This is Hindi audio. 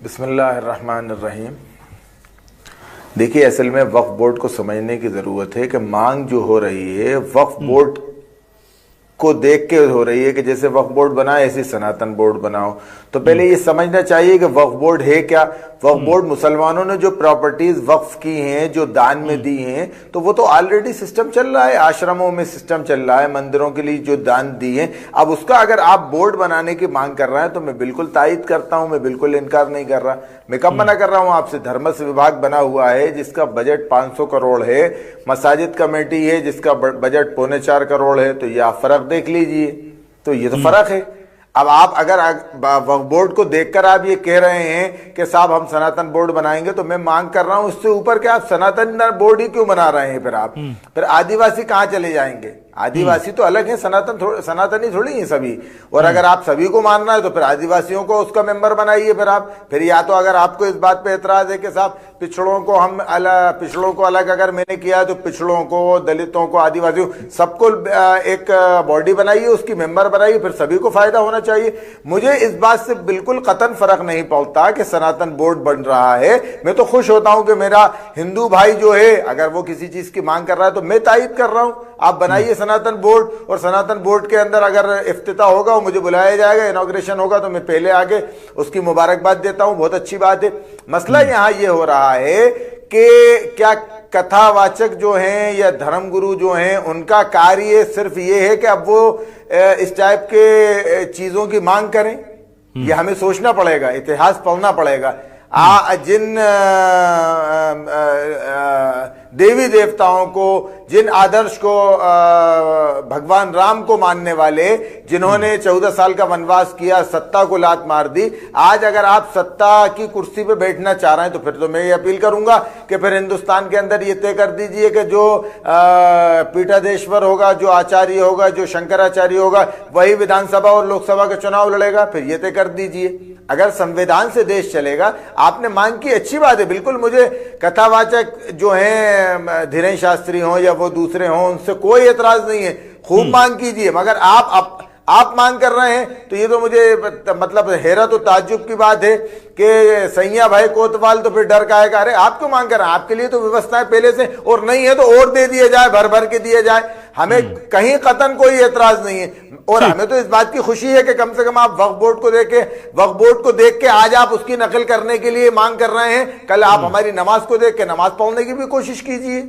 बिस्मिल्लाहिर्रहमानिर्रहीम। देखिए, असल में वक्फ बोर्ड को समझने की ज़रूरत है कि मांग जो हो रही है वक्फ बोर्ड को देख के हो रही है कि जैसे वक्फ बोर्ड बनाए ऐसे सनातन बोर्ड बनाओ। तो पहले ये समझना चाहिए कि वक्फ बोर्ड है क्या। वक्फ बोर्ड मुसलमानों ने जो प्रॉपर्टीज वक्फ की हैं, जो दान में दी हैं, तो वो तो ऑलरेडी सिस्टम चल रहा है, आश्रमों में सिस्टम चल रहा है, मंदिरों के लिए जो दान दी हैं। अब उसका अगर आप बोर्ड बनाने की मांग कर रहे हैं तो मैं बिल्कुल तायद करता हूं, मैं बिल्कुल इनकार नहीं कर रहा। मैं कब मना कर रहा हूं आपसे? धर्मस्व विभाग बना हुआ है जिसका बजट 500 करोड़ है, मसाजिद कमेटी है जिसका बजट 4.25 करोड़ है। तो ये आप फर्क देख लीजिए, तो ये तो फर्क है। अब आप अगर वक्फ बोर्ड को देखकर आप ये कह रहे हैं कि साहब हम सनातन बोर्ड बनाएंगे, तो मैं मांग कर रहा हूं इससे ऊपर के आप सनातन बोर्ड ही क्यों बना रहे हैं? फिर आदिवासी कहां चले जाएंगे? आदिवासी तो अलग है, सनातनी थोड़ी है सभी। और अगर आप सभी को मानना है तो फिर आदिवासियों को उसका मेंबर बनाइए। फिर या तो अगर आपको इस बात पे एतराज है कि साहब पिछड़ों को अलग अगर मैंने किया तो पिछड़ों को, दलितों को, आदिवासियों सबको एक बॉडी बनाइए, उसकी मेंबर बनाइए, फिर सभी को फायदा होना चाहिए। मुझे इस बात से बिल्कुल कतन फर्क नहीं पड़ता कि सनातन बोर्ड बन रहा है। मैं तो खुश होता हूं कि मेरा हिंदू भाई जो है अगर वो किसी चीज की मांग कर रहा है तो मैं तायद कर रहा हूं, आप बनाइए सनातन बोर्ड। और सनातन बोर्ड के अंदर अगर इफ्तिताह होगा, वो मुझे बुलाया जाएगा, इनॉग्रेशन होगा, तो मैं पहले आगे उसकी मुबारकबाद देता हूं, बहुत अच्छी बात है। मसला यहां ये हो रहा है कि क्या कथावाचक जो हैं या धर्मगुरु जो हैं उनका कार्य सिर्फ ये है कि अब वो इस टाइप के चीजों की मांग करें? ये हमें सोचना पड़ेगा, इतिहास पढ़ना पड़ेगा। जिन देवी देवताओं को, जिन आदर्श को भगवान राम को मानने वाले, जिन्होंने 14 साल का वनवास किया, सत्ता को लात मार दी, आज अगर आप सत्ता की कुर्सी पे बैठना चाह रहे हैं तो फिर तो मैं ये अपील करूंगा कि फिर हिंदुस्तान के अंदर ये तय कर दीजिए कि जो पीठाधीश्वर होगा, जो आचार्य होगा, जो शंकराचार्य होगा, वही विधानसभा और लोकसभा के चुनाव लड़ेगा। फिर ये तय कर दीजिए। अगर संविधान से देश चलेगा, आपने मांग की, अच्छी बात है, बिल्कुल। मुझे कथावाचक जो हैं धीरेन्द्र शास्त्री हों या वो दूसरे हों, उनसे कोई एतराज नहीं है, खूब मांग कीजिए। मगर आप मांग कर रहे हैं तो ये तो मुझे मतलब हैरत और ताज्जुब की बात है कि सैया भाई कोतवाल, तो फिर डर का है। अरे आप क्यों मांग कर रहे हैं? आपके लिए तो व्यवस्थाएं पहले से, और नहीं है तो और दे दिया जाए, भर भर के दिया जाए। हमें कहीं कतन कोई एतराज नहीं है। और हमें तो इस बात की खुशी है कि कम से कम आप वक्फ बोर्ड को देख के आज आप उसकी नकल करने के लिए मांग कर रहे हैं। कल आप हमारी नमाज को देख के नमाज पढ़ने की भी कोशिश कीजिए।